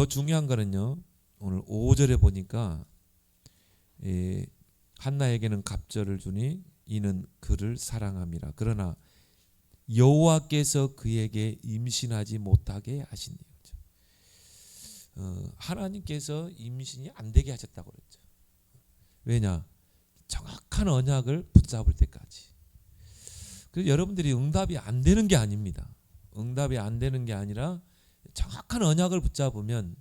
더 중요한 거는요. 오늘 5절에 보니까 한나에게는 갑절을 주니 이는 그를 사랑함이라. 그러나 여호와께서 그에게 임신하지 못하게 하시니. 하나님께서 임신이 안 되게 하셨다고 그랬죠. 왜냐? 정확한 언약을 붙잡을 때까지. 그래서 여러분들이 응답이 안 되는 게 아닙니다. 응답이 안 되는 게 아니라 정확한 언약을 붙잡으면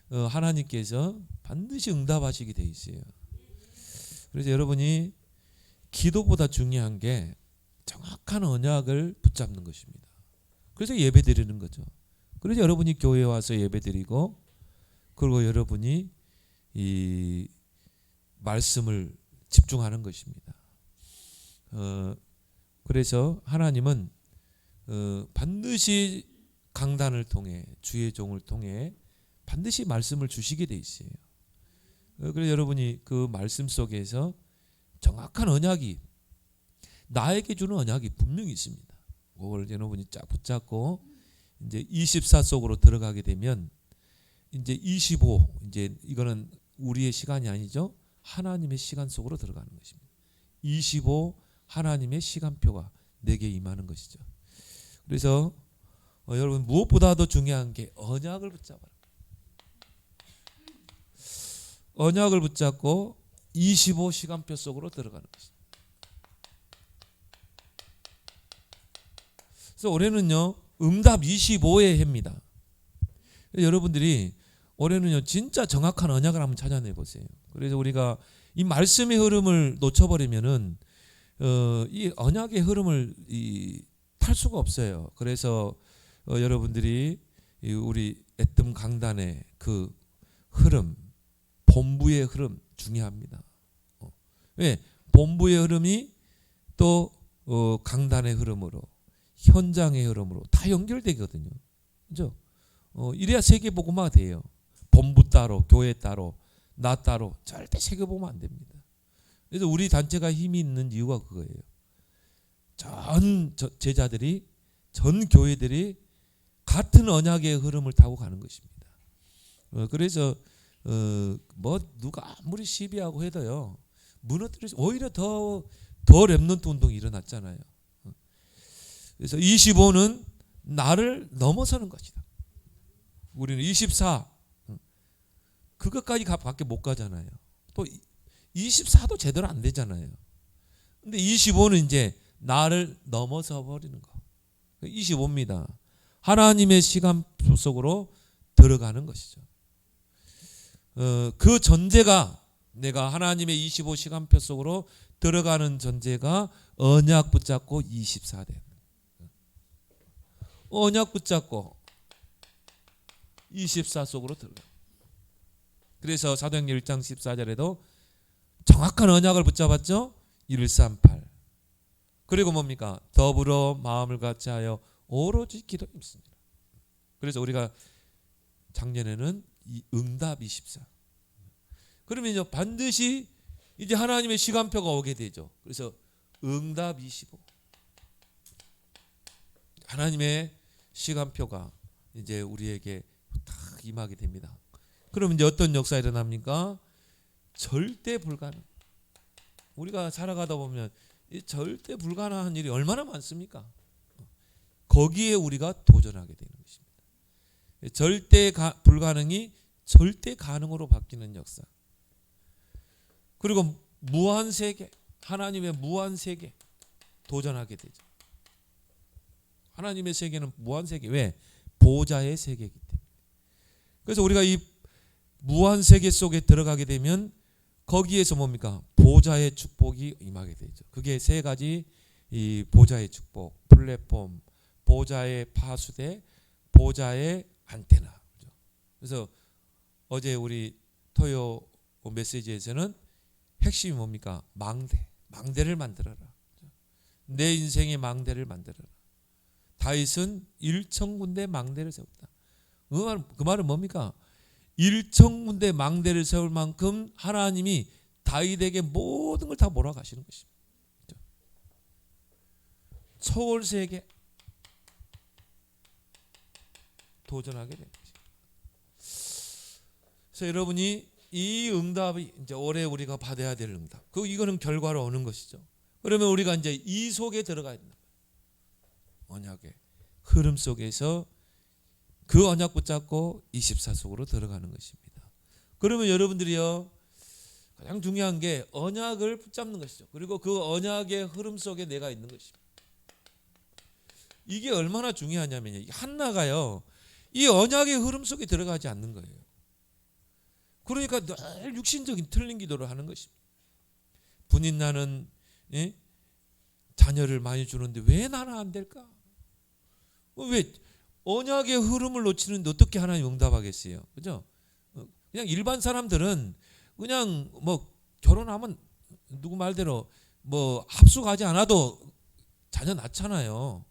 하나님께서 반드시 응답하시게 돼 있어요. 그래서 여러분이 기도보다 중요한 게 정확한 언약을 붙잡는 것입니다. 그래서 예배 드리는 거죠. 그래서 여러분이 교회에 와서 예배 드리고, 그리고 여러분이 이 말씀을 집중하는 것입니다. 그래서 하나님은 반드시 강단을 통해, 주의 종을 통해 반드시 말씀을 주시게 돼 있어요. 그래서 여러분이 그 말씀 속에서 정확한 언약이, 나에게 주는 언약이 분명히 있습니다. 그걸 여러분이 쫙 붙잡고 이제 24 속으로 들어가게 되면 이제 25, 이제 이거는 우리의 시간이 아니죠. 하나님의 시간 속으로 들어가는 것입니다. 25 하나님의 시간표가 내게 임하는 것이죠. 그래서 여러분 무엇보다도 중요한 게 언약을 붙잡아라. 언약을 붙잡고 25 시간표 속으로 들어가는 것입니다. 그래서 올해는요, 응답 25의 해입니다. 여러분들이 올해는요, 진짜 정확한 언약을 한번 찾아내 보세요. 그래서 우리가 이 말씀의 흐름을 놓쳐버리면은 이 언약의 흐름을 탈 수가 없어요. 그래서 여러분들이 우리 애뜸 강단의 그 흐름, 본부의 흐름 중요합니다. 왜? 본부의 흐름이 또 강단의 흐름으로, 현장의 흐름으로 다 연결되거든요. 그죠? 이래야 세계복음화가 돼요. 본부 따로, 교회 따로, 나 따로 절대 세계복음화 안 됩니다. 그래서 우리 단체가 힘이 있는 이유가 그거예요. 전 제자들이, 전 교회들이 같은 언약의 흐름을 타고 가는 것입니다. 그래서 뭐 누가 아무리 시비하고 해도요, 무너뜨려서 오히려 더 렘넌트 운동이 일어났잖아요. 그래서 25는 나를 넘어서는 것이다. 우리는 24 그것까지 밖에 못 가잖아요. 또 24도 제대로 안 되잖아요. 근데 25는 이제 나를 넘어서 버리는 거. 25입니다. 하나님의 시간 속으로 들어가는 것이죠. 그 전제가, 내가 하나님의 25 시간표 속으로 들어가는 전제가 언약 붙잡고 24대. 언약 붙잡고 24 속으로 들어가. 그래서 사도행전 1장 14절에도 정확한 언약을 붙잡았죠. 138. 그리고 뭡니까? 더불어 마음을 같이하여 오로지 기도에 있습니다. 그래서 우리가 작년에는 이 응답 24. 그러면 이제 반드시 이제 하나님의 시간표가 오게 되죠. 그래서 응답 25. 하나님의 시간표가 이제 우리에게 딱 임하게 됩니다. 그러면 이제 어떤 역사가 일어납니까? 절대 불가능. 우리가 살아가다 보면 이 절대 불가능한 일이 얼마나 많습니까? 거기에 우리가 도전하게 되는 것입니다. 절대 불가능이 절대 가능으로 바뀌는 역사. 그리고 무한 세계, 하나님의 무한 세계 도전하게 되죠. 하나님의 세계는 무한 세계. 왜? 보좌의 세계이기 때문에. 그래서 우리가 이 무한 세계 속에 들어가게 되면 거기에서 뭡니까? 보좌의 축복이 임하게 되죠. 그게 세 가지, 이 보좌의 축복, 플랫폼, 보좌의 파수대, 보좌의 안테나. 그래서 어제 우리 토요 메시지에서는 핵심이 뭡니까? 망대를 만들어라. 내 인생의 망대를 만들어라. 다윗은 1,000군데 망대를 세웠다. 그 말은 뭡니까? 1,000군데 망대를 세울 만큼 하나님이 다윗에게 모든 걸 다 몰아가시는 것입니다. 초월세계 도전하게 됩니다. 그래서 여러분이 이 응답이 이제 올해 우리가 받아야 될 응답. 이거는 결과로 오는 것이죠. 그러면 우리가 이제 이 속에 들어가야 된다. 언약의 흐름 속에서 그 언약 붙잡고 24 속으로 들어가는 것입니다. 그러면 여러분들이요, 가장 중요한 게 언약을 붙잡는 것이죠. 그리고 그 언약의 흐름 속에 내가 있는 것입니다. 이게 얼마나 중요하냐면요, 한나가요, 이 언약의 흐름 속에 들어가지 않는 거예요. 그러니까 늘 육신적인 틀린 기도를 하는 것입니다. 분인 나는 자녀를 많이 주는데 왜 나는 안 될까? 왜 언약의 흐름을 놓치는데 어떻게 하나님 응답하겠어요? 그죠? 그냥 일반 사람들은 그냥 뭐 결혼하면 누구 말대로 뭐 합숙하지 않아도 자녀 낳잖아요.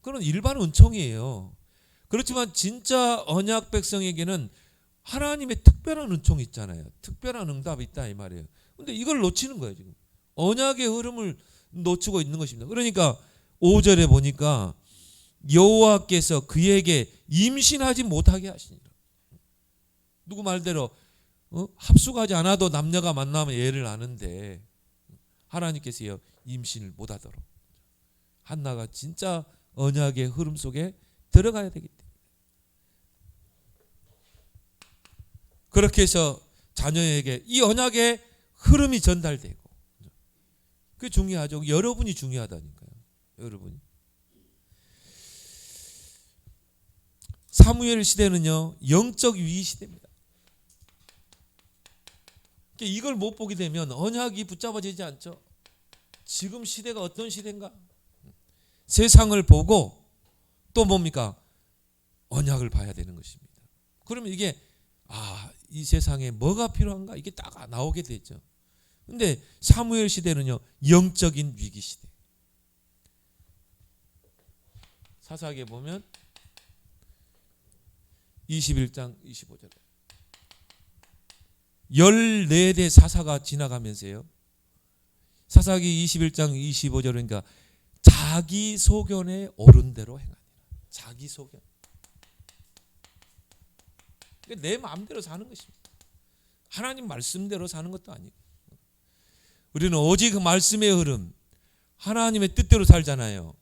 그런 일반 은총이에요. 그렇지만 진짜 언약 백성에게는 하나님의 특별한 은총이 있잖아요. 특별한 응답이 있다 이 말이에요. 근데 이걸 놓치는 거예요, 지금. 언약의 흐름을 놓치고 있는 것입니다. 그러니까 5절에 보니까 여호와께서 그에게 임신하지 못하게 하시니라. 누구 말대로 합숙하지 않아도 남녀가 만나면 애를 낳는데 하나님께서요, 임신을 못하도록. 한나가 진짜 언약의 흐름 속에 들어가야 되기 때문에. 그렇게 해서 자녀에게 이 언약의 흐름이 전달되고, 그게 중요하죠. 여러분이 중요하다니까요. 여러분이. 사무엘 시대는요, 영적 위기 시대입니다. 이걸 못 보게 되면 언약이 붙잡아지지 않죠. 지금 시대가 어떤 시대인가? 세상을 보고 또 뭡니까? 언약을 봐야 되는 것입니다. 그러면 이게 이 세상에 뭐가 필요한가? 이게 딱 나오게 되죠. 근데 사무엘 시대는요, 영적인 위기 시대. 사사기에 보면 21장 25절에 14대 사사가 지나가면서요, 사사기 21장 25절에 그러니까 자기 소견에 옳은 대로 행하니라. 자기 소견. 내 마음대로 사는 것입니다. 하나님 말씀대로 사는 것도 아니고. 우리는 오직 그 말씀의 흐름, 하나님의 뜻대로 살잖아요.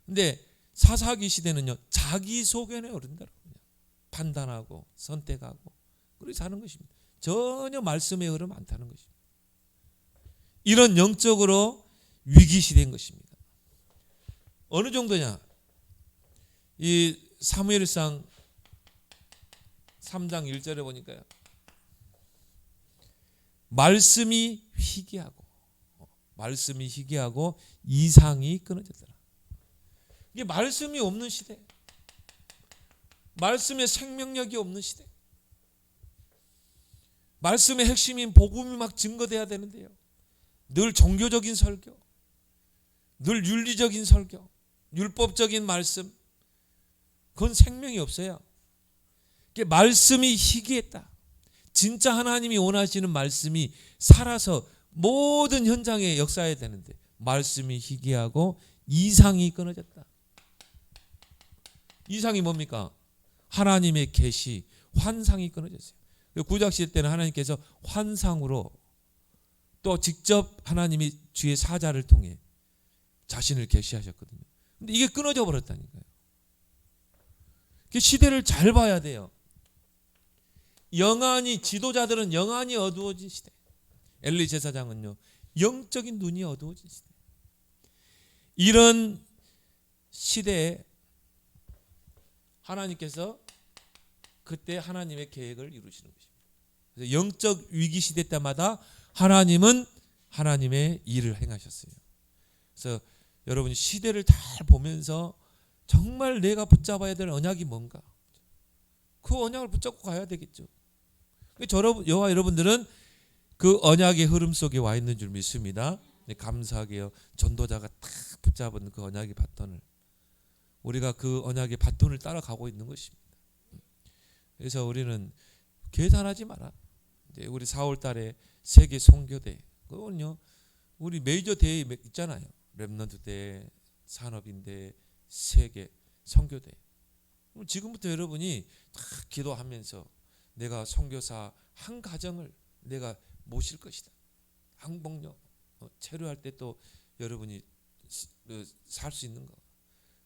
근데 사사기 시대는요, 자기 소견에 옳은 대로 판단하고 선택하고 그렇게 사는 것입니다. 전혀 말씀의 흐름 안 타는 것입니다. 이런 영적으로 위기 시대인 것입니다. 어느 정도냐? 이 사무엘상 3장 1절에 보니까요, 말씀이 희귀하고 이상이 끊어졌더라. 이게 말씀이 없는 시대, 말씀의 생명력이 없는 시대, 말씀의 핵심인 복음이 막 증거돼야 되는데요, 늘 종교적인 설교, 늘 윤리적인 설교, 율법적인 말씀, 그건 생명이 없어요. 말씀이 희귀했다. 진짜 하나님이 원하시는 말씀이 살아서 모든 현장에 역사해야 되는데 말씀이 희귀하고 이상이 끊어졌다. 이상이 뭡니까? 하나님의 계시, 환상이 끊어졌어요. 구약시대 때는 하나님께서 환상으로 또 직접 하나님이 주의 사자를 통해 자신을 계시하셨거든요. 근데 이게 끊어져 버렸다니까요. 시대를 잘 봐야 돼요. 영안이, 지도자들은 영안이 어두워진 시대. 엘리 제사장은요, 영적인 눈이 어두워진 시대. 이런 시대에 하나님께서 그때 하나님의 계획을 이루시는 것입니다. 그래서 영적 위기 시대 때마다 하나님은 하나님의 일을 행하셨어요. 그래서 여러분이 시대를 잘 보면서 정말 내가 붙잡아야 될 언약이 뭔가, 그 언약을 붙잡고 가야 되겠죠. 저와 여러분들은 그 언약의 흐름 속에 와 있는 줄 믿습니다. 감사하게요, 전도자가 딱 붙잡은 그 언약의 바톤을, 우리가 그 언약의 바톤을 따라가고 있는 것입니다. 그래서 우리는 계산하지 마라. 이제 우리 4월 달에 세계 선교대, 그건요, 우리 메이저 대회 있잖아요. 렘넌트 대회, 산업인대, 세계 선교대. 지금부터 여러분이 다 기도하면서 내가 선교사 한 가정을 내가 모실 것이다. 항복력 체류할 때 또 여러분이 살 수 있는 거.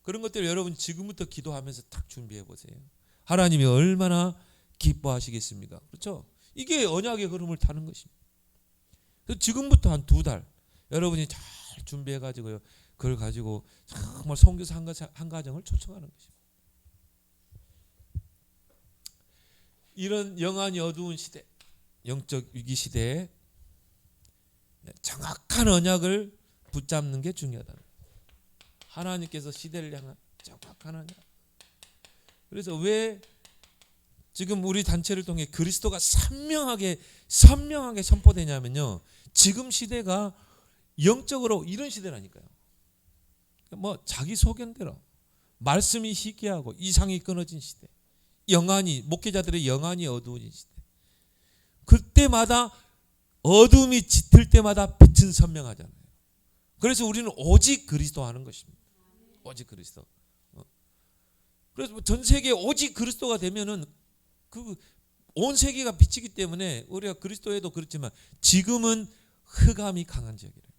그런 것들을 여러분 지금부터 기도하면서 딱 준비해 보세요. 하나님이 얼마나 기뻐하시겠습니까? 그렇죠? 이게 언약의 흐름을 타는 것입니다. 그래서 지금부터 한 2달 여러분이 잘 준비해 가지고요. 그걸 가지고 정말 선교사 한 가정을 초청하는 것입니다. 이런 영안이 어두운 시대, 영적 위기 시대에 정확한 언약을 붙잡는 게 중요하다. 하나님께서 시대를 향한 정확한 언약. 그래서 왜 지금 우리 단체를 통해 그리스도가 선명하게 선포되냐면요. 지금 시대가 영적으로 이런 시대라니까요. 뭐 자기 소견대로 말씀이 희귀하고 이상이 끊어진 시대. 목회자들의 영안이 어두워진 시대. 그때마다 어둠이 짙을 때마다 빛은 선명하잖아요. 그래서 우리는 오직 그리스도 하는 것입니다. 오직 그리스도. 그래서 전 세계 오직 그리스도가 되면은 온 세계가 빛이기 때문에 우리가 그리스도에도 그렇지만 지금은 흑암이 강한 지역이래요.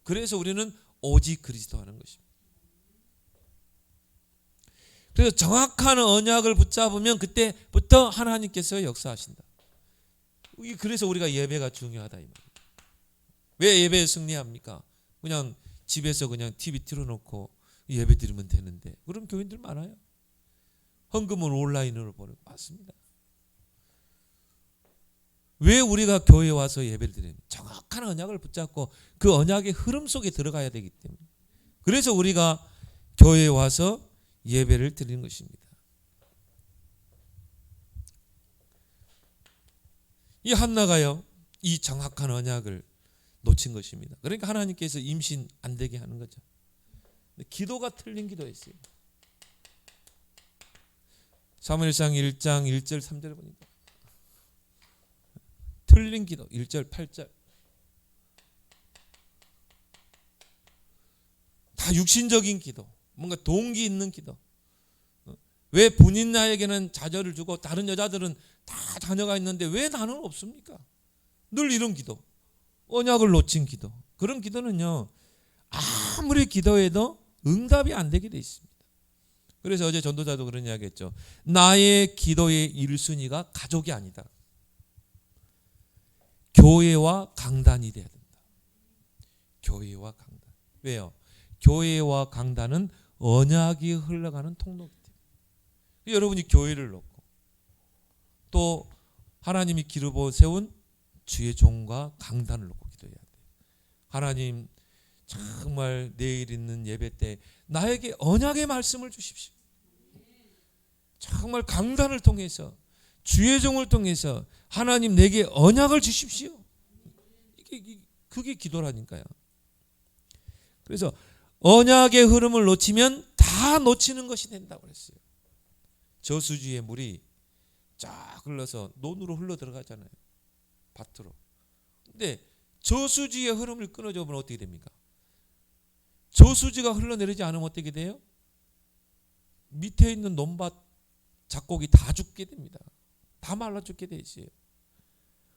그래서 우리는 오직 그리스도 하는 것입니다. 그래서 정확한 언약을 붙잡으면 그때부터 하나님께서 역사하신다. 그래서 우리가 예배가 중요하다 이 말이에요. 왜 예배에 승리합니까? 그냥 집에서 그냥 TV 틀어놓고 예배 드리면 되는데 그런 교인들 많아요. 헌금을 온라인으로 보내고 맞습니다. 왜 우리가 교회에 와서 예배를 드리는 정확한 언약을 붙잡고 그 언약의 흐름 속에 들어가야 되기 때문에 그래서 우리가 교회에 와서 예배를 드리는 것입니다. 이 한나가요 이 정확한 언약을 놓친 것입니다. 그러니까 하나님께서 임신 안 되게 하는 거죠. 기도가 틀린 기도였어요. 사무엘상 1장 1절 3절 보니까 틀린 기도 1절 8절 다 육신적인 기도 뭔가 동기 있는 기도. 왜 본인 나에게는 자녀를 주고 다른 여자들은 다 자녀가 있는데 왜 나는 없습니까? 늘 이런 기도. 언약을 놓친 기도. 그런 기도는요. 아무리 기도해도 응답이 안 되게 돼 있습니다. 그래서 어제 전도자도 그런 이야기 했죠. 나의 기도의 1순위가 가족이 아니다. 교회와 강단이 돼야 된다. 교회와 강단. 왜요? 교회와 강단은 언약이 흘러가는 통로이기 때문에. 여러분이 교회를 놓고 또 하나님이 기르고 세운 주의 종과 강단을 놓고 기도해야 돼요. 하나님 정말 내일 있는 예배 때 나에게 언약의 말씀을 주십시오. 정말 강단을 통해서 주의 종을 통해서 하나님 내게 언약을 주십시오. 그게 기도라니까요. 그래서 언약의 흐름을 놓치면 다 놓치는 것이 된다고 그랬어요. 저수지의 물이 쫙 흘러서 논으로 흘러 들어가잖아요. 밭으로. 근데 저수지의 흐름을 끊어줘 보면 어떻게 됩니까? 저수지가 흘러내리지 않으면 어떻게 돼요? 밑에 있는 논밭 작곡이 다 죽게 됩니다. 다 말라 죽게 돼 있어요.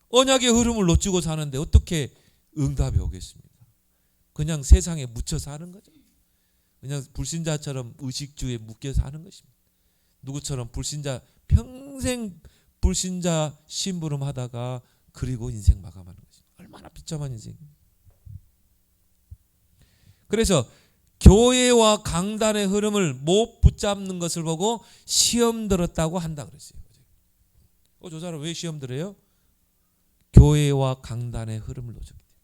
언약의 흐름을 놓치고 사는데 어떻게 응답이 오겠습니까? 그냥 세상에 묻혀 사는 거죠. 그냥 불신자처럼 의식주에 묶여 사는 것입니다. 누구처럼 평생 불신자 심부름 하다가 그리고 인생 마감하는 것입니다. 얼마나 비참한 인생입니다. 그래서 교회와 강단의 흐름을 못 붙잡는 것을 보고 시험 들었다고 한다 그랬어요. 저 사람 왜 시험 들어요? 교회와 강단의 흐름을 놓쳤기 때문에.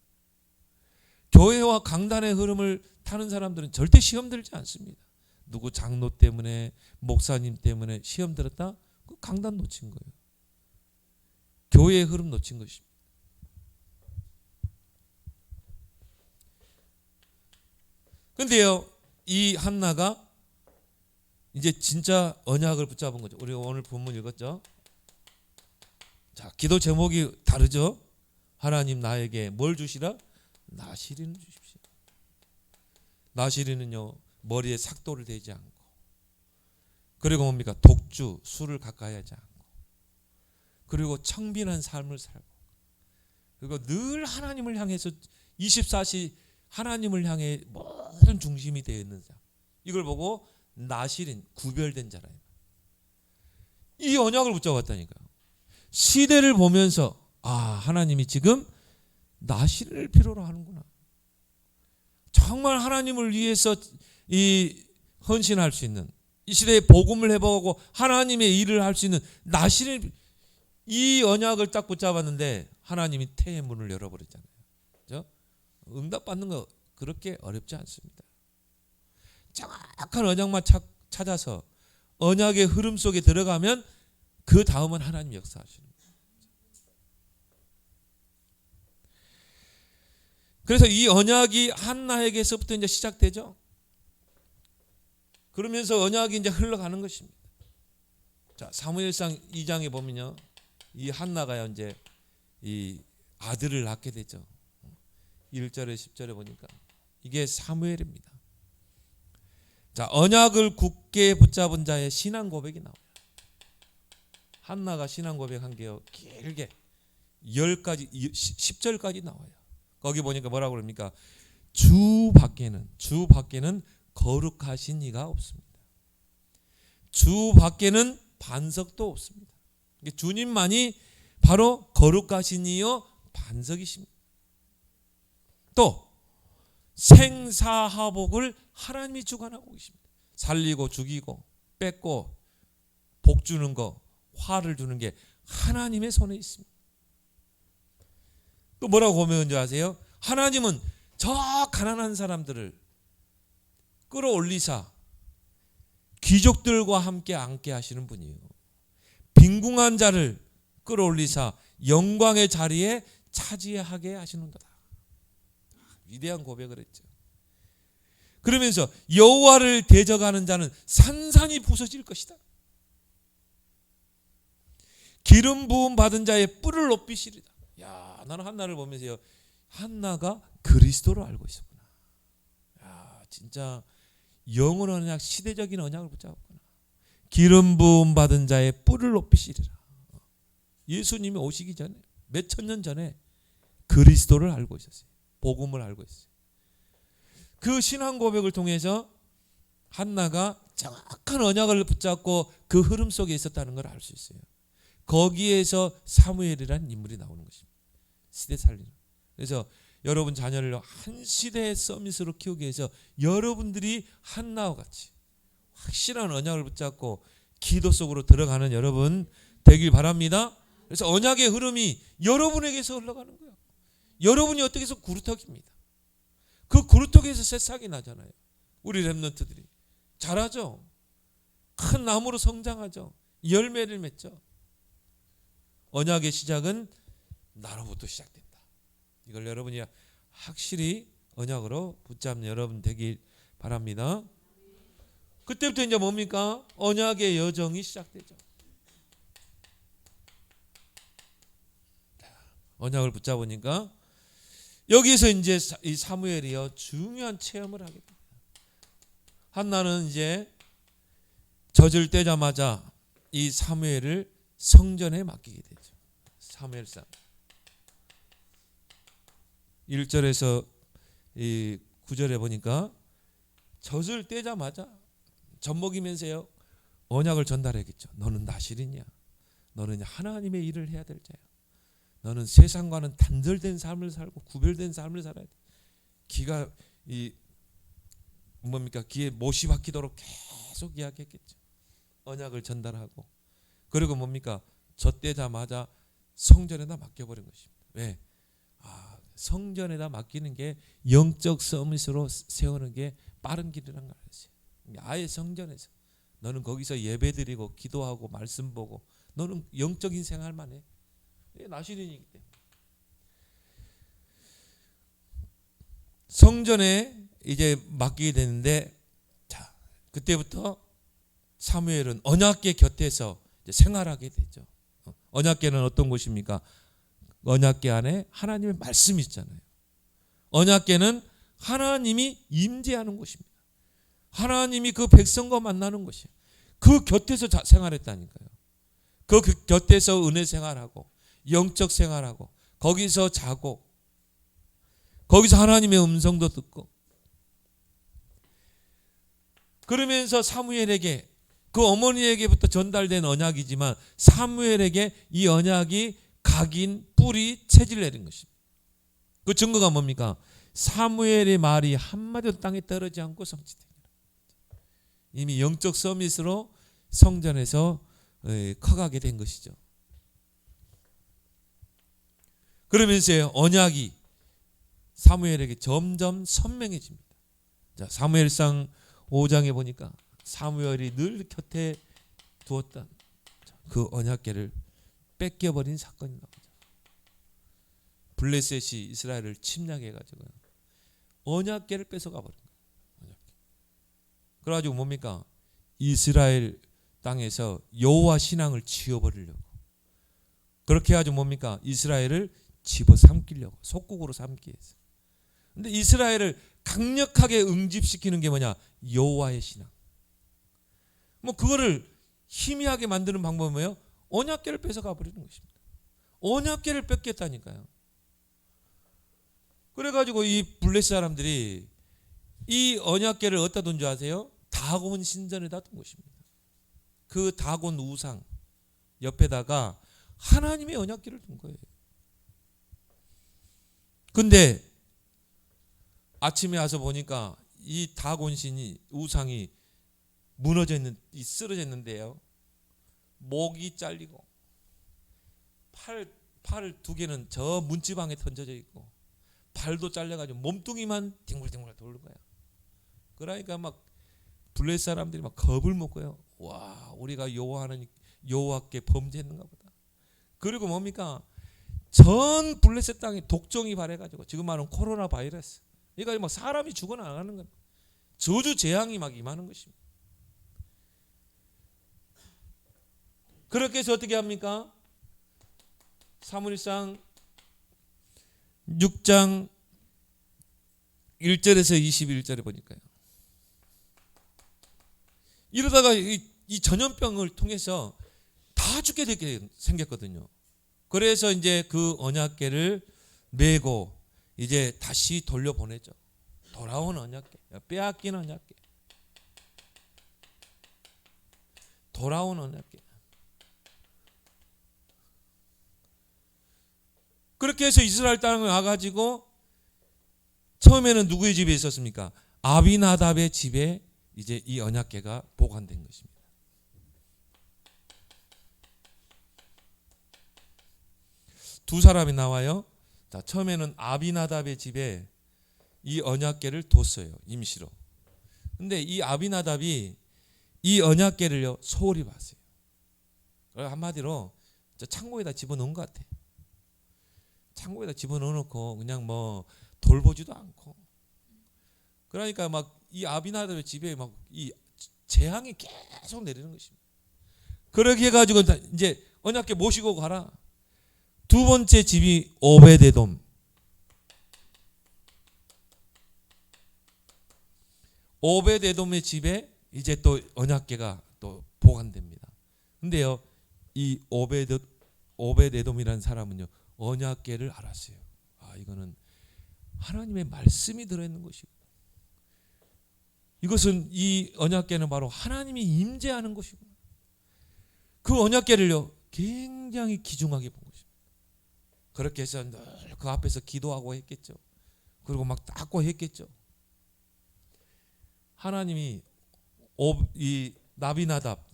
교회와 강단의 흐름을 타는 사람들은 절대 시험 들지 않습니다. 누구 장로 때문에 목사님 때문에 시험 들었다? 그 강단 놓친 거예요. 교회의 흐름 놓친 것입니다. 그런데요, 이 한나가 이제 진짜 언약을 붙잡은 거죠. 우리가 오늘 본문 읽었죠. 자, 기도 제목이 다르죠. 하나님 나에게 뭘 주시라? 나시린을 주십시오. 나시린은요, 머리에 삭도를 대지 않고, 그리고 뭡니까? 독주, 술을 가까이 하지 않고, 그리고 청빈한 삶을 살고, 그리고 늘 하나님을 향해서 24시 하나님을 향해 모든 중심이 되어 있는 자, 이걸 보고 나실인, 구별된 자라요. 이 언약을 붙잡았다니까요. 시대를 보면서 하나님이 지금 나실인을 필요로 하는구나. 정말 하나님을 위해서 이 헌신할 수 있는, 이 시대에 복음을 해보고 하나님의 일을 할 수 있는 나실인, 이 언약을 딱 붙잡았는데 하나님이 태의 문을 열어버렸잖아요. 그렇죠? 응답받는 거 그렇게 어렵지 않습니다. 정확한 언약만 찾아서 언약의 흐름 속에 들어가면 그 다음은 하나님 역사하시는 거예요. 그래서 이 언약이 한나에게서부터 이제 시작되죠. 그러면서 언약이 이제 흘러가는 것입니다. 자, 사무엘상 2장에 보면요, 이 한나가 이제 이 아들을 낳게 되죠. 1절에 10절에 보니까 이게 사무엘입니다. 자, 언약을 굳게 붙잡은 자의 신앙 고백이 나와요. 한나가 신앙 고백한 게요, 길게 10가지 10절까지 나와요. 거기 보니까 뭐라고 그럽니까? 주 밖에는 거룩하신 이가 없습니다. 주 밖에는 반석도 없습니다. 주님만이 바로 거룩하신 이요 반석이십니다. 또 생사하복을 하나님이 주관하고 계십니다. 살리고 죽이고 뺏고 복 주는 거, 화를 주는 게 하나님의 손에 있습니다. 또 뭐라고 보면 줄 아세요? 하나님은 저 가난한 사람들을 끌어올리사 귀족들과 함께 앉게 하시는 분이에요. 빈궁한 자를 끌어올리사 영광의 자리에 차지하게 하시는 거다. 위대한 고백을 했죠. 그러면서 여호와를 대적하는 자는 산산이 부서질 것이다. 기름 부음 받은 자의 뿔을 높이시리다. 야, 나는 한나를 보면서요, 한나가 그리스도를 알고 있었구나. 야, 진짜 영원한 언약, 시대적인 언약을 붙잡았구나. 기름 부음 받은 자의 뿔을 높이시리라. 예수님이 오시기 전에, 몇 천 년 전에 그리스도를 알고 있었어요. 복음을 알고 있어요. 그 신앙 고백을 통해서 한나가 정확한 언약을 붙잡고 그 흐름 속에 있었다는 걸 알 수 있어요. 거기에서 사무엘이라는 인물이 나오는 것입니다. 시대 살리는. 그래서 여러분 자녀를 한 시대의 서밋으로 키우기 위해서 여러분들이 한나와 같이 확실한 언약을 붙잡고 기도 속으로 들어가는 여러분 되길 바랍니다. 그래서 언약의 흐름이 여러분에게서 흘러가는 거예요. 여러분이 어떻게 해서 구루터기입니다. 그 구루터기에서 새싹이 나잖아요. 우리 렘넌트들이 자라죠. 큰 나무로 성장하죠. 열매를 맺죠. 언약의 시작은 나로부터 시작된다. 이걸 여러분이 확실히 언약으로 붙잡는 여러분 되길 바랍니다. 그때부터 이제 뭡니까? 언약의 여정이 시작되죠. 언약을 붙잡으니까 여기서 이제 이 사무엘이요 중요한 체험을 하게 됩니다. 한나는 이제 젖을 떼자마자 이 사무엘을 성전에 맡기게 되죠. 사무엘상 1절에서 이 9절에 보니까 젖을 떼자마자 젖 먹이면서요 언약을 전달했겠죠. 너는 나실이냐? 너는 하나님의 일을 해야 될 자야. 너는 세상과는 단절된 삶을 살고 구별된 삶을 살아야 돼. 기가 귀에 못이 박히도록 계속 이야기했겠죠. 언약을 전달하고 그리고 젖대자마자 성전에다 맡겨버린 것입니다. 왜? 성전에다 맡기는 게 영적 서밋으로 세우는 게 빠른 길이라는 걸 알았어요. 아예 성전에서 너는 거기서 예배드리고 기도하고 말씀 보고 너는 영적인 생활만 해. 나실인이기 때문에 성전에 이제 맡기게 되는데, 자 그때부터 사무엘은 언약궤 곁에서 이제 생활하게 되죠. 언약궤는 어떤 곳입니까? 언약궤 안에 하나님의 말씀이 있잖아요. 언약궤는 하나님이 임재하는 곳입니다. 하나님이 그 백성과 만나는 곳이에요. 그 곁에서 생활했다니까요. 그 곁에서 은혜 생활하고 영적 생활하고 거기서 자고 거기서 하나님의 음성도 듣고 그러면서 사무엘에게 그 어머니에게부터 전달된 언약이지만 사무엘에게 이 언약이 각인 뿌리 체질 내린 것입니다. 그 증거가 뭡니까? 사무엘의 말이 한마디도 땅에 떨어지지 않고 성취됩니다. 이미 영적 서밋으로 성전에서 커가게 된 것이죠. 그러면서 언약이 사무엘에게 점점 선명해집니다. 자, 사무엘상 5장에 보니까 사무엘이 늘 곁에 두었던 그 언약궤를 뺏겨버린 사건이 나오죠. 블레셋이 이스라엘을 침략해가지고 언약궤를 뺏어가 버린 거예요. 그래가지고 뭡니까? 이스라엘 땅에서 여호와 신앙을 지워버리려고 그렇게 해가지고 뭡니까? 이스라엘을 집어삼키려고 속국으로 삼기 위해서. 근데 이스라엘을 강력하게 응집시키는 게 뭐냐? 여호와의 신앙. 뭐 그거를 희미하게 만드는 방법은 뭐예요? 언약궤를 뺏어가 버리는 것입니다. 언약궤를 뺏겠다니까요. 그래가지고 이 블레셋 사람들이 이 언약궤를 어디다 둔 줄 아세요? 다곤 신전에다 둔 것입니다. 그 다곤 우상 옆에다가 하나님의 언약궤를 둔 거예요. 근데 아침에 와서 보니까 이 다곤 신이 우상이 무너져 있는, 쓰러져 있는데요. 목이 잘리고 팔 두 개는 저 문지방에 던져져 있고 발도 잘려가지고 몸뚱이만 뒹굴뒹굴 돌는 거야. 그러니까 막 블레셋 사람들이 막 겁을 먹고요. 와, 우리가 여호와께 범죄했는가 보다. 그리고 뭡니까? 전 블레셋 땅에 독종이 발해가지고 지금 말하는 코로나 바이러스. 그러니까 막 사람이 죽어나가는 거예요. 저주 재앙이 막 임하는 것입니다. 그렇게 해서 어떻게 합니까? 사무엘상 6장 1절에서 21절에 보니까요. 이러다가 이 전염병을 통해서 다 죽게 되게 생겼거든요. 그래서 이제 그 언약궤를 메고 이제 다시 돌려보내죠. 돌아온 언약궤, 빼앗긴 언약궤, 돌아온 언약궤. 그렇게 해서 이스라엘 땅에 와가지고 처음에는 누구의 집에 있었습니까? 아비나답의 집에 이제 이 언약궤가 보관된 것입니다. 두 사람이 나와요. 자, 처음에는 아비나답의 집에 이 언약궤를 뒀어요. 임시로. 근데 이 아비나답이 이 언약궤를요 소홀히 봤어요. 한마디로 창고에다 집어넣은 것 같아. 창고에다 집어넣어놓고 그냥 뭐 돌보지도 않고. 그러니까 막 이 아비나답의 집에 막 이 재앙이 계속 내리는 것입니다. 그렇게 해가지고 이제 언약궤 모시고 가라. 두 번째 집이 오베데돔. 오베데돔의 집에 이제 또 언약궤가 또 보관됩니다. 근데요, 이 오베데돔이라는 사람은요, 언약궤를 알았어요. 아, 이거는 하나님의 말씀이 들어있는 것이고, 이것은 이 언약궤는 바로 하나님이 임재하는 것이고, 그 언약궤를요 굉장히 귀중하게 본 것입니다. 그렇게 해서 늘 그 앞에서 기도하고 했겠죠. 그리고 막 닦고 했겠죠. 하나님이 이 나비나답,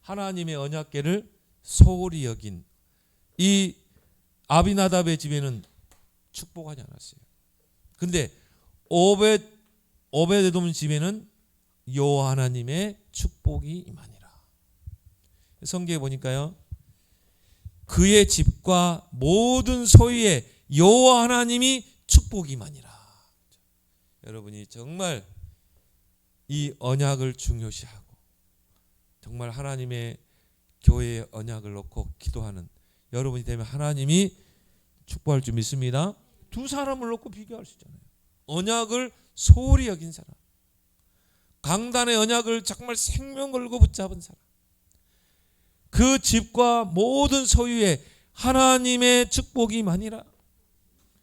하나님의 언약궤를 소홀히 여긴 이 아비나답의 집에는 축복하지 않았어요. 근데 오베데돔 집에는 여호와 하나님의 축복이 임하니라. 성경에 보니까요, 그의 집과 모든 소유에 여호와 하나님이 축복이 임하니라. 여러분이 정말 이 언약을 중요시하고 정말 하나님의 교회의 언약을 놓고 기도하는 여러분이 되면 하나님이 축복할 줄 믿습니다. 두 사람을 놓고 비교할 수 있잖아요. 언약을 소홀히 여긴 사람, 강단의 언약을 정말 생명 걸고 붙잡은 사람, 그 집과 모든 소유에 하나님의 축복이 많이라.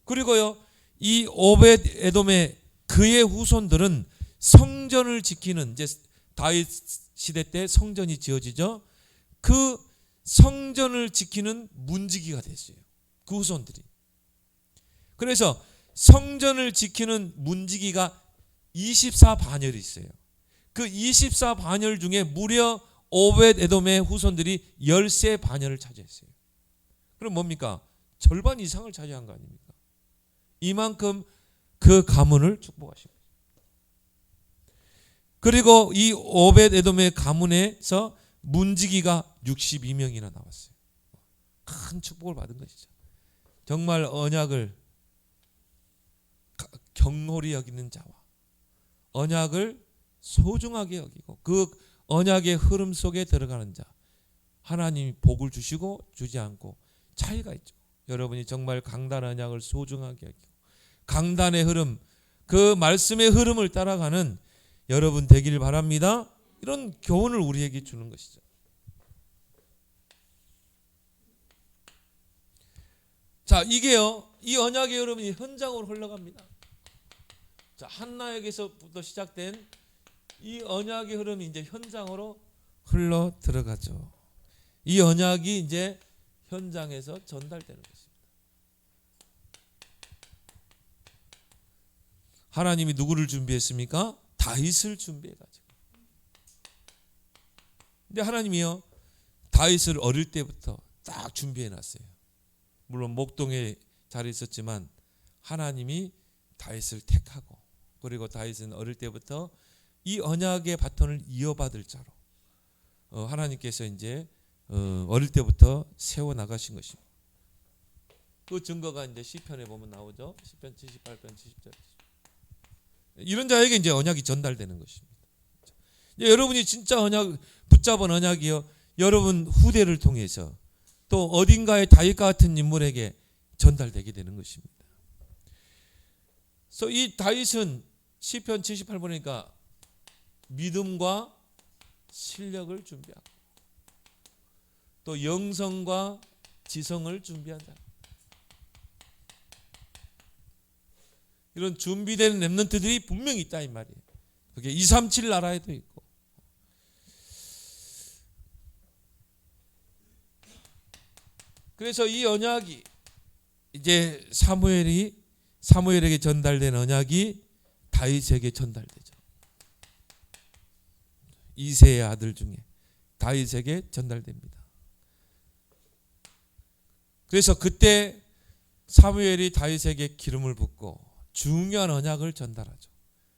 그리고요, 이 오벳 에돔의 그의 후손들은 성전을 지키는, 이제 다윗 시대 때 성전이 지어지죠. 그 성전을 지키는 문지기가 됐어요. 그 후손들이. 그래서 성전을 지키는 문지기가 24반열이 있어요. 그 24반열 중에 무려 오벳 에돔의 후손들이 13반열을 차지했어요. 그럼 뭡니까? 절반 이상을 차지한 거 아닙니까? 이만큼 그 가문을 축복하신 거예요. 그리고 이 오벳 에돔의 가문에서 문지기가 62명이나 나왔어요. 큰 축복을 받은 것이죠. 정말 언약을 경홀히 여기는 자와 언약을 소중하게 여기고 그 언약의 흐름 속에 들어가는 자, 하나님이 복을 주시고 주지 않고 차이가 있죠. 여러분이 정말 강단 언약을 소중하게 여기고 강단의 흐름, 그 말씀의 흐름을 따라가는 여러분 되길 바랍니다. 이런 교훈을 우리에게 주는 것이죠. 자, 이게요, 이 언약의 흐름이 현장으로 흘러갑니다. 자, 한나에게서부터 시작된 이 언약의 흐름이 이제 현장으로 흘러 들어가죠. 이 언약이 이제 현장에서 전달되는 것입니다. 하나님이 누구를 준비했습니까? 다윗을 준비해 가지고. 근데 하나님이요, 다윗을 어릴 때부터 딱 준비해 놨어요. 물론 목동에 잘 있었지만 하나님이 다윗을 택하고, 그리고 다윗은 어릴 때부터 이 언약의 바톤을 이어받을 자로 하나님께서 이제 어릴 때부터 세워 나가신 것입니다. 그 증거가 이제 시편에 보면 나오죠. 시편 78편 70절. 이런 자에게 이제 언약이 전달되는 것입니다. 이제 여러분이 진짜 언약 붙잡은 언약이요, 여러분 후대를 통해서 또 어딘가에 다윗과 같은 인물에게 전달되게 되는 것입니다. 그래서 이 다윗은 시편 78보니까 믿음과 실력을 준비하고 또 영성과 지성을 준비한 자, 이런 준비된 렘넌트들이 분명히 있다 이 말이에요. 그게 237 나라에도 있고. 그래서 이 언약이 이제 사무엘에게 전달된 언약이 다윗에게 전달되죠. 이새의 아들 중에 다윗에게 전달됩니다. 그래서 그때 사무엘이 다윗에게 기름을 붓고 중요한 언약을 전달하죠.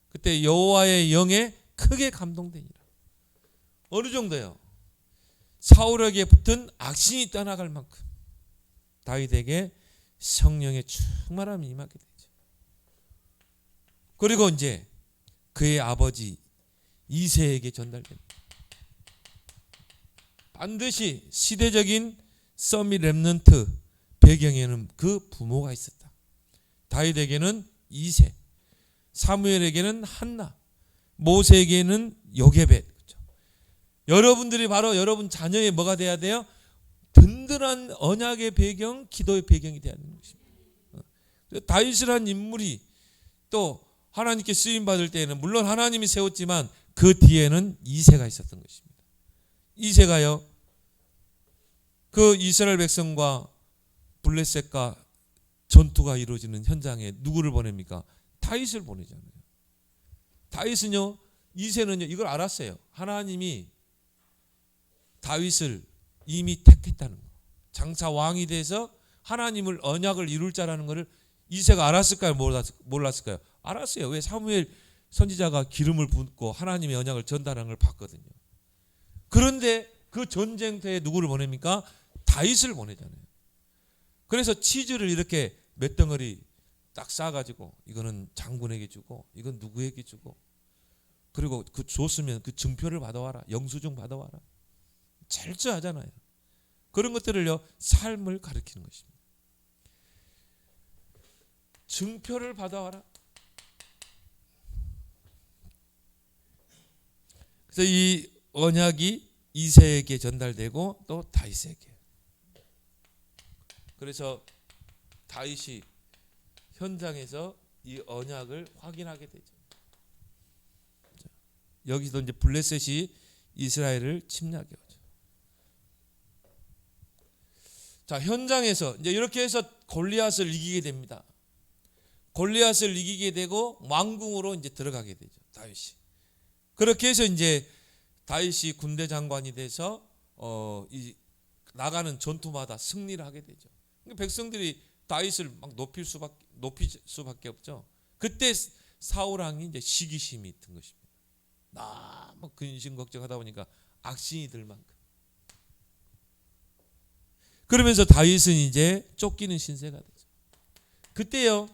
그때 여호와의 영에 크게 감동되니라. 어느 정도요? 사울에게 붙은 악신이 떠나갈 만큼 다윗에게 성령의 충만함이 임하게 되죠. 그리고 이제 그의 아버지 이새에게 전달됩니다. 반드시 시대적인 서밋 렘넌트 배경에는 그 부모가 있었다. 다윗에게는 이새, 사무엘에게는 한나, 모세에게는 요게벳. 그렇죠? 여러분들이 바로 여러분 자녀의 뭐가 돼야 돼요? 든든한 언약의 배경, 기도의 배경이 돼야 되는 것입니다. 다윗이라는 인물이 또 하나님께 쓰임 받을 때에는 물론 하나님이 세웠지만 그 뒤에는 이새가 있었던 것입니다. 이새가요, 그 이스라엘 백성과 블레셋과 전투가 이루어지는 현장에 누구를 보냅니까? 다윗을 보내잖아요. 다윗은요, 이새는요, 이걸 알았어요. 하나님이 다윗을 이미 택했다는 거. 장차 왕이 돼서 하나님을 언약을 이룰 자라는 것을 이새가 알았을까요? 몰랐을까요? 알았어요. 왜? 사무엘 선지자가 기름을 붓고 하나님의 언약을 전달하는 걸 봤거든요. 그런데 그 전쟁터에 누구를 보냅니까? 다윗을 보내잖아요. 그래서 치즈를 이렇게 몇 덩어리 딱 싸가지고 이거는 장군에게 주고 이건 누구에게 주고, 그리고 그 줬으면 그 증표를 받아와라, 영수증 받아와라. 철저하잖아요. 그런 것들을요, 삶을 가리키는 것입니다. 증표를 받아와라. 그래서 이 언약이 이새에게 전달되고 또 다윗에게. 그래서 다윗이 현장에서 이 언약을 확인하게 되죠. 여기서 이제 블레셋이 이스라엘을 침략해 오죠. 자, 현장에서 이제 이렇게 해서 골리앗을 이기게 됩니다. 골리앗을 이기게 되고 왕궁으로 이제 들어가게 되죠, 다윗이. 그렇게 해서 이제 다윗이 군대 장관이 돼서 이 나가는 전투마다 승리를 하게 되죠. 백성들이 다윗을 막 높일 수밖에 없죠. 그때 사울 왕이 이제 시기심이 든 것입니다. 너무 근심 걱정하다 보니까 악신이 들 만큼. 그러면서 다윗은 이제 쫓기는 신세가 되죠. 그때요,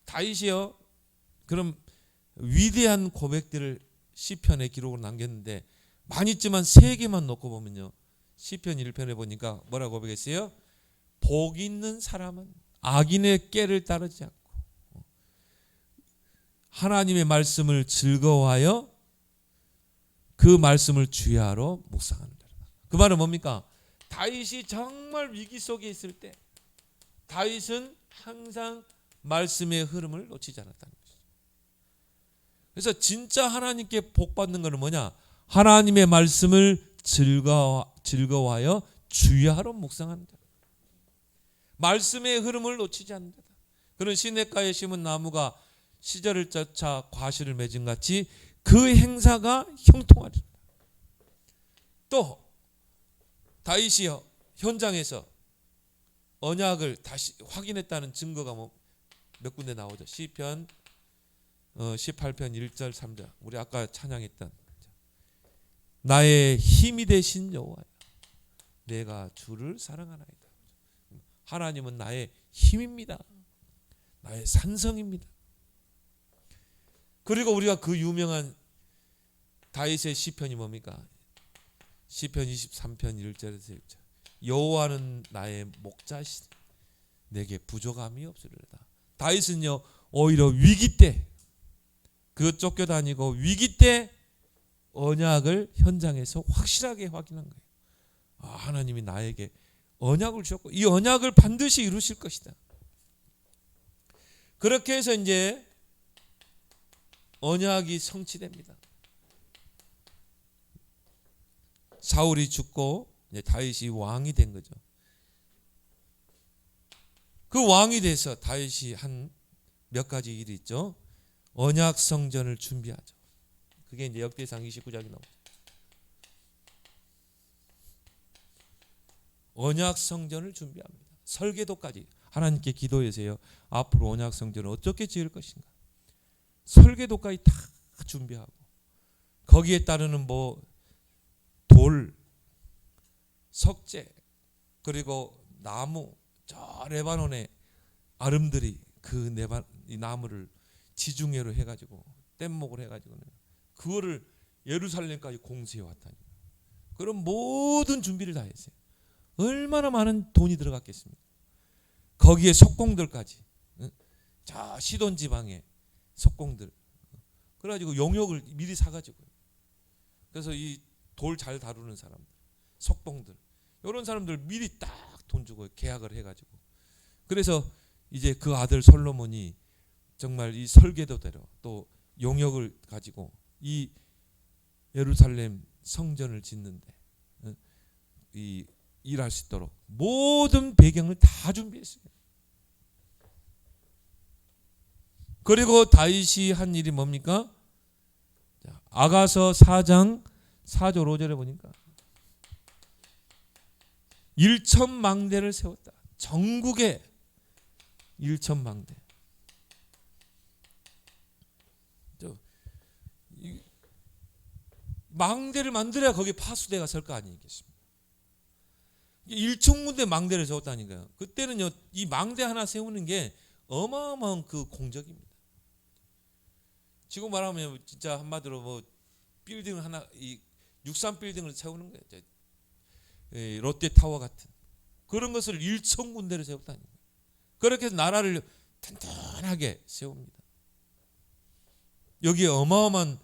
다윗이요, 그럼 위대한 고백들을 시편에 기록으로 남겼는데 많이 있지만 세 개만 놓고 보면요, 시편 1편에 보니까 뭐라고 고백했어요? 복 있는 사람은 악인의 꾀를 따르지 않고 하나님의 말씀을 즐거워하여 그 말씀을 주야로 묵상하는다. 그 말은 뭡니까? 다윗이 정말 위기 속에 있을 때 다윗은 항상 말씀의 흐름을 놓치지 않았다는 것이죠. 그래서 진짜 하나님께 복 받는 것은 뭐냐? 하나님의 말씀을 즐거워하여 주야로 묵상한다. 말씀의 흐름을 놓치지 않는다. 그런 시냇가에 심은 나무가 시절을 쫓아 과실을 맺은 같이 그 행사가 형통하리라. 또 다윗이요, 현장에서 언약을 다시 확인했다는 증거가 몇 군데 나오죠. 시편 18편 1절 3절. 우리 아까 찬양했던 나의 힘이 되신 여호와여 내가 주를 사랑하나이다. 하나님은 나의 힘입니다. 나의 산성입니다. 그리고 우리가 그 유명한 다윗의 시편이 뭡니까? 시편 23편 1절에서 1절. 여호와는 나의 목자시니 내게 부족함이 없으리로다. 다윗은요, 오히려 위기 때, 그 쫓겨다니고 위기 때 언약을 현장에서 확실하게 확인한 거예요. 아, 하나님이 나에게 언약을 주셨고 이 언약을 반드시 이루실 것이다. 그렇게 해서 이제 언약이 성취됩니다. 사울이 죽고 이제 다윗이 왕이 된 거죠. 그 왕이 돼서 다윗이 한 몇 가지 일이 있죠. 언약 성전을 준비하죠. 그게 이제 역대상 29장에 나오죠. 언약 성전을 준비합니다. 설계도까지 하나님께 기도하세요. 앞으로 언약 성전을 어떻게 지을 것인가. 설계도까지 다 준비하고 거기에 따르는 돌, 석재, 그리고 나무, 저 레바논의 아름들이 그 이 나무를 지중해로 해가지고 뗏목을 해가지고 그거를 예루살렘까지 공수해 왔다니. 그런 모든 준비를 다 했어요. 얼마나 많은 돈이 들어갔겠습니까? 거기에 석공들까지, 자 시돈 지방에 석공들, 그래가지고 용역을 미리 사가지고, 그래서 이 돌 잘 다루는 사람들, 석공들, 이런 사람들 미리 딱 돈 주고 계약을 해가지고, 그래서 이제 그 아들 솔로몬이 정말 이 설계도대로 또 용역을 가지고 이 예루살렘 성전을 짓는데 이 일할 수 있도록 모든 배경을 다 준비했어요. 그리고 다윗이 한 일이 뭡니까? 아가서 4장 4절 5절에 보니까 1,000망대를 세웠다. 전국에 1,000망대. 망대를 만들어야 거기에 파수대가 설 거 아니겠습니까? 1,000군데 망대를 세웠다니까요. 그때는요, 이 망대 하나 세우는 게 어마어마한 그 공적입니다. 지금 말하면 진짜 한마디로 빌딩 하나, 이 63 빌딩을 세우는 거예요. 롯데타워 같은 그런 것을 1,000군데를 세웠다니까요. 그렇게 해서 나라를 튼튼하게 세웁니다. 여기에 어마어마한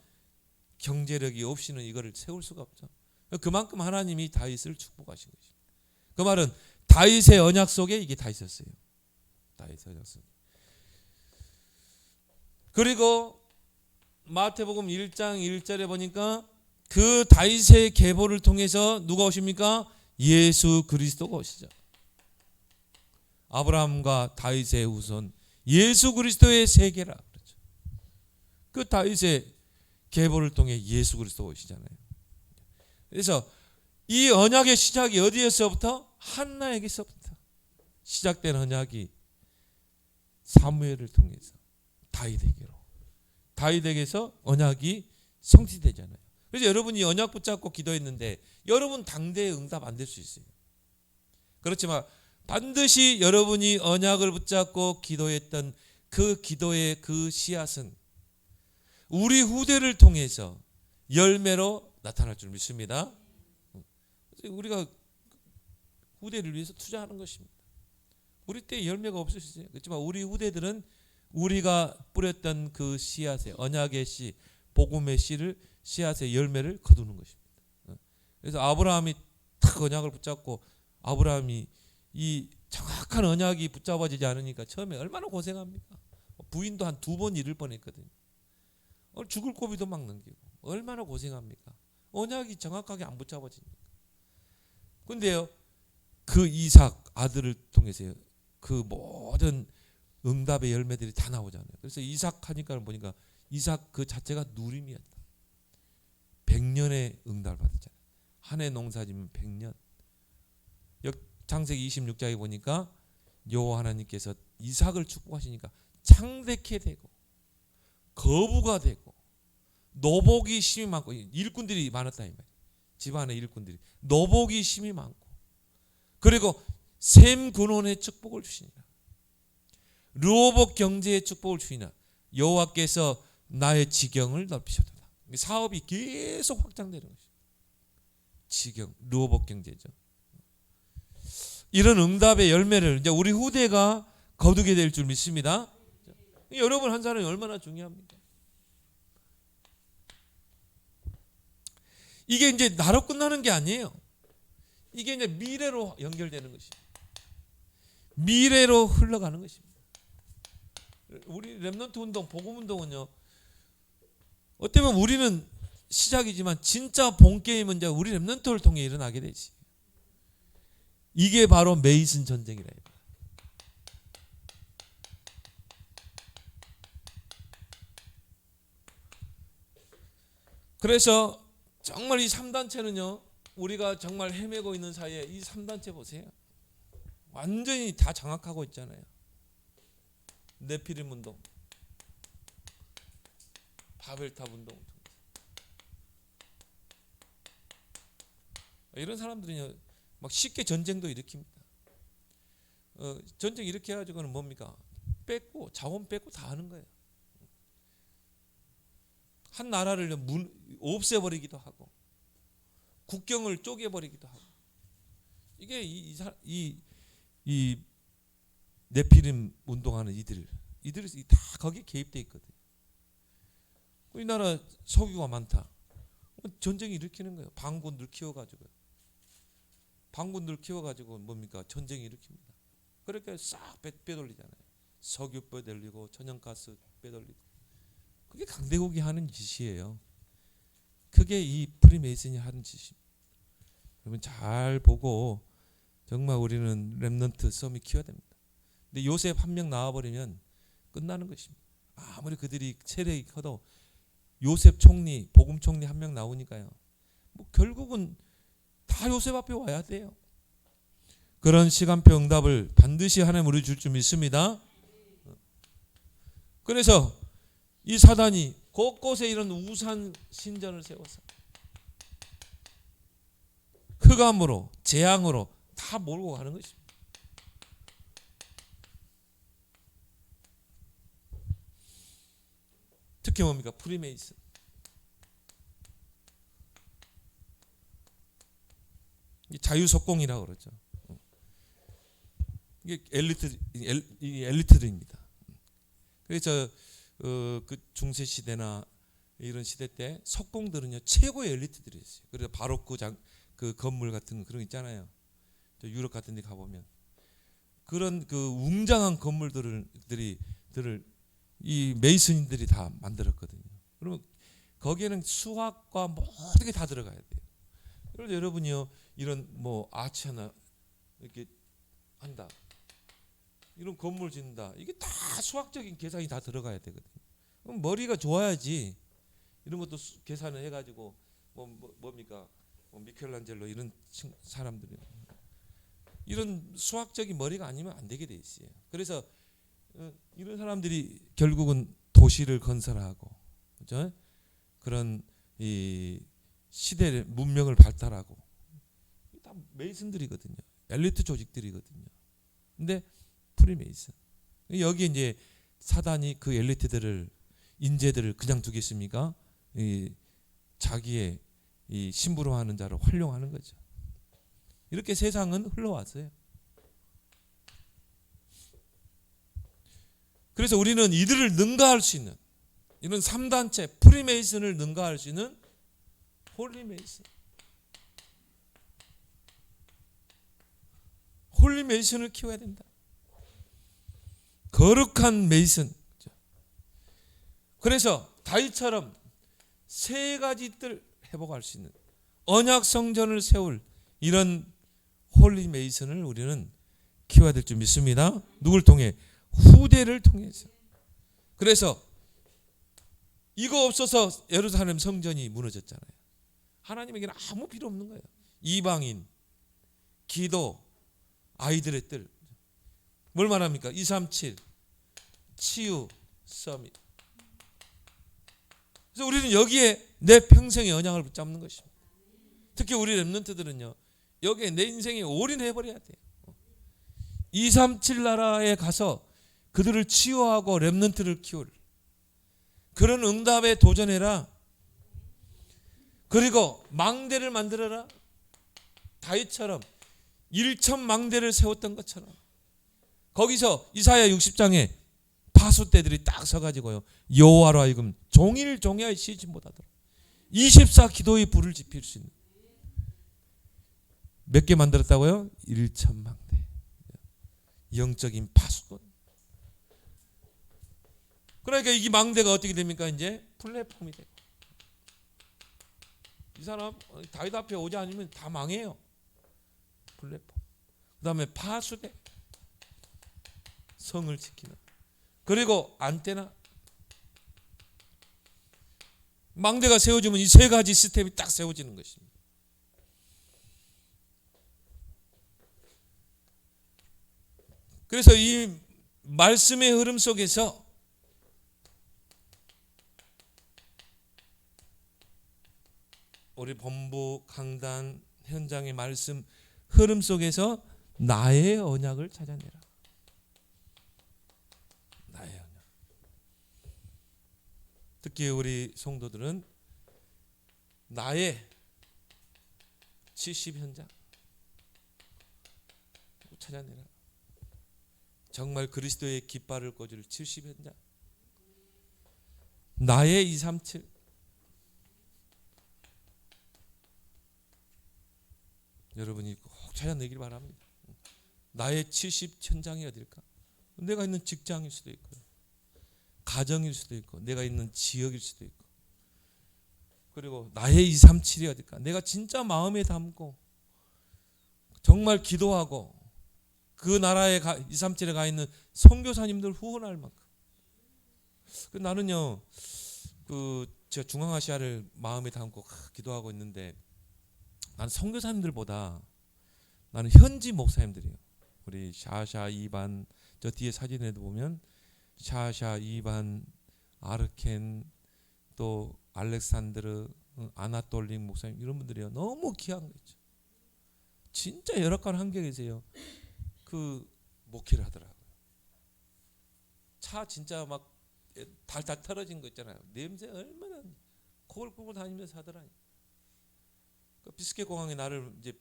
경제력이 없이는 이거를 세울 수가 없죠. 그만큼 하나님이 다윗을 축복하신 것입니다. 그 말은 다윗의 언약 속에 이게 다 있었어요. 다윗의 언약 속에. 그리고 마태복음 1장 1절에 보니까 그 다윗의 계보를 통해서 누가 오십니까? 예수 그리스도가 오시죠. 아브라함과 다윗의 후손 예수 그리스도의 세계라 그렇죠. 그 다윗의 계보를 통해 예수 그리스도가 오시잖아요. 그래서 이 언약의 시작이 어디에서부터? 한나에게서부터 시작된 언약이 사무엘을 통해서 다윗에게서 언약이 성취되잖아요. 그래서 여러분이 언약 붙잡고 기도했는데 여러분 당대에 응답 안 될 수 있어요. 그렇지만 반드시 여러분이 언약을 붙잡고 기도했던 그 기도의 그 씨앗은 우리 후대를 통해서 열매로 나타날 줄 믿습니다. 우리가 후대를 위해서 투자하는 것입니다. 우리 때 열매가 없을 수 있어요. 그렇지만 우리 후대들은 우리가 뿌렸던 그 씨앗의 언약의 씨, 복음의 씨를 씨앗의 열매를 거두는 것입니다. 그래서 아브라함이 딱 언약을 붙잡고 아브라함이 이 정확한 언약이 붙잡아지지 않으니까 처음에 얼마나 고생합니까? 부인도 한 2번 잃을 뻔했거든요. 죽을 고비도 막 넘기고 얼마나 고생합니까? 언약이 정확하게 안 붙잡아지니까. 근데요, 그 이삭 아들을 통해서요, 그 모든 응답의 열매들이 다 나오잖아요. 그래서 이삭 하니까 보니까 이삭 그 자체가 누림이었다. 100년의 응답을 받았잖아요. 한 해 농사지면 100년. 창세기 26장에 보니까 여호와 하나님께서 이삭을 축복하시니까 창대케 되고 거부가 되고 노복이 심이 많고 일꾼들이 많았다 이 말이에요. 집안에 일꾼들이 노복이 심이 많고 그리고 셈 근원의 축복을 주시니라. 르호복 경제의 축복을 주시나 여호와께서 나의 지경을 넓히셨도다. 사업이 계속 확장되는 것이죠. 지경, 르호복 경제죠. 이런 응답의 열매를 이제 우리 후대가 거두게 될 줄 믿습니다. 여러분 한 사람이 얼마나 중요합니까? 이게 이제 나로 끝나는 게 아니에요. 이게 이제 미래로 연결되는 것입니다. 미래로 흘러가는 것입니다. 우리 렘넌트 운동, 복음 운동은요. 어떻게 보면 우리는 시작이지만 진짜 본 게임은 이제 우리 렘넌트를 통해 일어나게 되지. 이게 바로 메이슨 전쟁이라. 그래서 정말 이 3단체는요. 우리가 정말 헤매고 있는 사이에 이 3단체 보세요. 완전히 다 장악하고 있잖아요. 네피림 운동, 바벨탑 운동. 이런 사람들은요. 막 쉽게 전쟁도 일으킵니다. 전쟁 이렇게 해가지고는 뭡니까? 뺏고 자원 뺏고 다 하는 거예요. 한 나라를 없애버리기도 하고 국경을 쪼개버리기도 하고 이게 이 네피림 운동하는 이들이 다 거기에 개입돼 있거든요. 우리나라 석유가 많다. 전쟁 일으키는 거예요. 반군들 키워가지고. 반군들 키워가지고 뭡니까? 전쟁 일으킵니다. 그렇게 싹 빼돌리잖아요. 석유 빼돌리고 천연가스 빼돌리고. 그게 강대국이 하는 짓이에요. 그게 이 프리메이슨이 하는 짓입니다. 여러분 잘 보고 정말 우리는 렘넌트 섬이 키워야 됩니다. 근데 요셉 한 명 나와버리면 끝나는 것입니다. 아무리 그들이 세력이 커도 요셉 총리, 복음 총리 한 명 나오니까요. 뭐 결국은 다 요셉 앞에 와야 돼요. 그런 시간표 응답을 반드시 하나님 우리 줄 줄 믿습니다. 그래서 이 사단이 곳곳에 이런 우산 신전을 세워서 흑암으로 재앙으로 다 몰고 가는 것입니다. 특히 뭡니까? 프리메이슨. 자유속공이라고 그러죠. 이게 엘리트들입니다. 그래서 그 중세 시대나 이런 시대 때 석공들은요 최고의 엘리트들이었어요. 그래서 바로크 그 건물 같은 그런 거 있잖아요. 저 유럽 같은 데 가보면 그런 그 웅장한 건물들을 이 메이슨들이 다 만들었거든요. 그러면 거기에는 수학과 모든 게 다 들어가야 돼요. 그래서 여러분이요 이런 뭐 아치나 이렇게 한다, 이런 건물 짓는다, 이게 다 수학적인 계산이 다 들어가야 되거든요. 그럼 머리가 좋아야지 이런 것도 계산을 해가지고 뭡니까 미켈란젤로 이런 사람들이 이런 수학적인 머리가 아니면 안 되게 돼 있어요. 그래서 이런 사람들이 결국은 도시를 건설하고, 그죠? 그런 이 시대의 문명을 발달하고, 다 메이슨들이거든요. 엘리트 조직들이거든요. 근데 프리메이슨, 여기 이제 사단이 그 엘리트들을, 인재들을 그냥 두겠습니까? 자기의 이 심부름하는 자로 활용하는 거죠. 이렇게 세상은 흘러왔어요. 그래서 우리는 이들을 능가할 수 있는 이런 3단체 프리메이슨을 능가할 수 있는 홀리메이슨, 홀리메이슨을 키워야 된다. 거룩한 메이슨. 그래서 다윗처럼 세 가지 뜰 회복할 수 있는 언약 성전을 세울 이런 홀리 메이슨을 우리는 키워야 될 줄 믿습니다. 누굴 통해? 후대를 통해서. 그래서 이거 없어서 예루살렘 성전이 무너졌잖아요. 하나님에게는 아무 필요 없는 거예요. 이방인, 기도, 아이들의 뜰. 뭘 말합니까? 237, 치유, 서밋. 그래서 우리는 여기에 내 평생의 언약을 붙잡는 것입니다. 특히 우리 렘넌트들은요, 여기에 내 인생에 올인해버려야 돼요. 237 나라에 가서 그들을 치유하고 렘넌트를 키울 그런 응답에 도전해라. 그리고 망대를 만들어라. 다윗처럼 1,000망대를 세웠던 것처럼. 거기서 이사야 60장에 파수떼들이 딱 서가지고요, 여호와로 하여금 종일종일 쉬지 못하도록 24 기도의 불을 지필 수 있는 몇 개 만들었다고요? 1,000망대. 영적인 파수꾼. 그러니까 이 망대가 어떻게 됩니까? 이제 플랫폼이 돼요. 이 사람 다윗 앞에 오지 않으면 다 망해요. 플랫폼. 그 다음에 파수대, 성을 지키는. 그리고 안테나. 망대가 세워지면 이 세 가지 시스템이 딱 세워지는 것입니다. 그래서 이 말씀의 흐름 속에서 우리 본부 강단 현장의 말씀 흐름 속에서 나의 언약을 찾아내라. 나의 언약. 특히 우리 성도들은 나의 70 현장 찾아내라. 정말 그리스도의 깃발을 꽂을 70 현장. 나의 237. 여러분이 꼭 찾아내길 바랍니다. 나의 70 현장이 어딜까? 내가 있는 직장일 수도 있고, 가정일 수도 있고, 내가 있는 지역일 수도 있고, 그리고 나의 237이 어딜까? 내가 진짜 마음에 담고 정말 기도하고 그 나라에 237에 가 있는 선교사님들 후원할 만큼. 나는요, 제가 중앙아시아를 마음에 담고 기도하고 있는데, 나는 선교사님들보다 나는 현지 목사님들이에요. 우리 샤샤 이반, 저 뒤에 사진에도 보면 샤샤 이반, 아르켄, 또 알렉산드르, 아나톨링 목사님, 이런 분들이요, 너무 귀한 거죠. 진짜 열악한 환경에서요 그 목회를 하더라고요. 차 진짜 막 달달 털어진 거 있잖아요. 냄새 얼마나 코골코골 다니면서 하더라니. 그 비스켓 공항에 나를 이제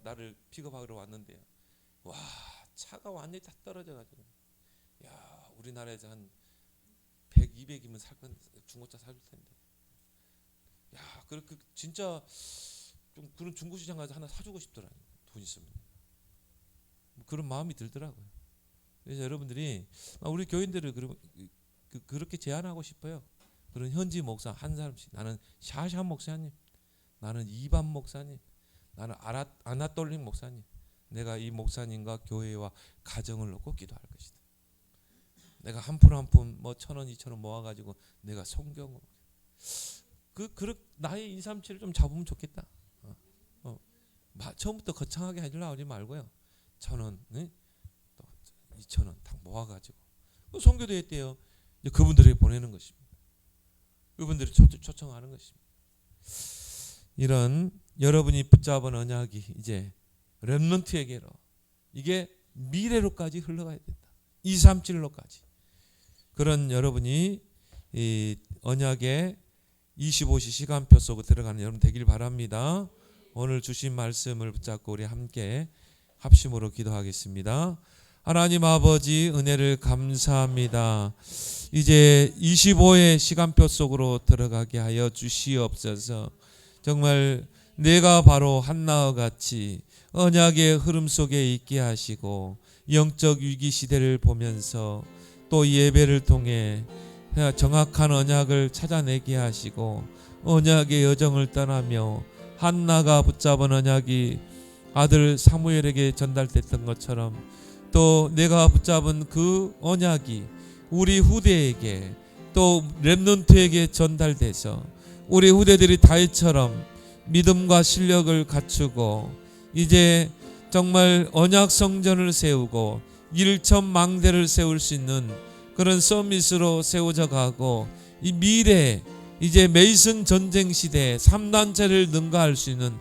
나를 픽업하러 왔는데요. 와, 차가 완전히 다 떨어져가지고, 야, 우리나라에서 한 200이면 살 건 중고차 사줄 텐데. 야, 그 진짜 좀 그런 중고시장 가서 하나 사주고 싶더라고요. 돈 있으면. 뭐 그런 마음이 들더라고요. 그래서 여러분들이 우리 교인들을 그렇게 제안하고 싶어요. 그런 현지 목사 한 사람씩. 나는 샤샤 목사님, 나는 이반 목사님, 나는 아나톨링 목사님. 내가 이 목사님과 교회와 가정을 놓고 기도할 것이다. 내가 한 푼 한 푼 뭐 1,000원 2,000원 모아가지고 내가 성경으로 나의 237을 좀 잡으면 좋겠다. 처음부터 거창하게 해주려고 하지 말고요. 1,000원, 네? 또 2,000원 다 모아가지고 선교대회 때요. 이제 그분들에게 보내는 것입니다. 그분들이 초청하는 것입니다. 이런 여러분이 붙잡은 언약이 이제 렘넌트에게로 이게 미래로까지 흘러가야 된다. 237로까지. 그런 여러분이 이 언약의 25시 시간표 속으로 들어가는 여러분 되길 바랍니다. 오늘 주신 말씀을 붙잡고 우리 함께 합심으로 기도하겠습니다. 하나님 아버지 은혜를 감사합니다. 이제 25의 시간표 속으로 들어가게 하여 주시옵소서. 정말 내가 바로 한나와 같이 언약의 흐름 속에 있게 하시고 영적 위기 시대를 보면서 또 예배를 통해 정확한 언약을 찾아내게 하시고 언약의 여정을 떠나며 한나가 붙잡은 언약이 아들 사무엘에게 전달됐던 것처럼 또 내가 붙잡은 그 언약이 우리 후대에게 또 렘넌트에게 전달돼서 우리 후대들이 다윗처럼 믿음과 실력을 갖추고 이제 정말 언약 성전을 세우고 일천망대를 세울 수 있는 그런 서밋으로 세워져 가고 이 미래 이제 메이슨 전쟁 시대 3단체를 능가할 수 있는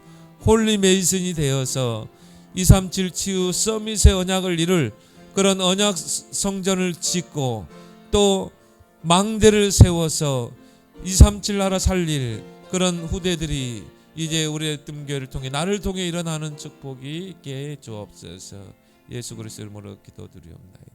홀리 메이슨이 되어서 237 치유 서밋의 언약을 이룰 그런 언약 성전을 짓고 또 망대를 세워서 237 나라 살릴 그런 후대들이 이제 우리의 뜸교회를 통해 나를 통해 일어나는 축복이 있게 해 주옵소서. 예수 그리스도 이름으로 기도드리옵나이다.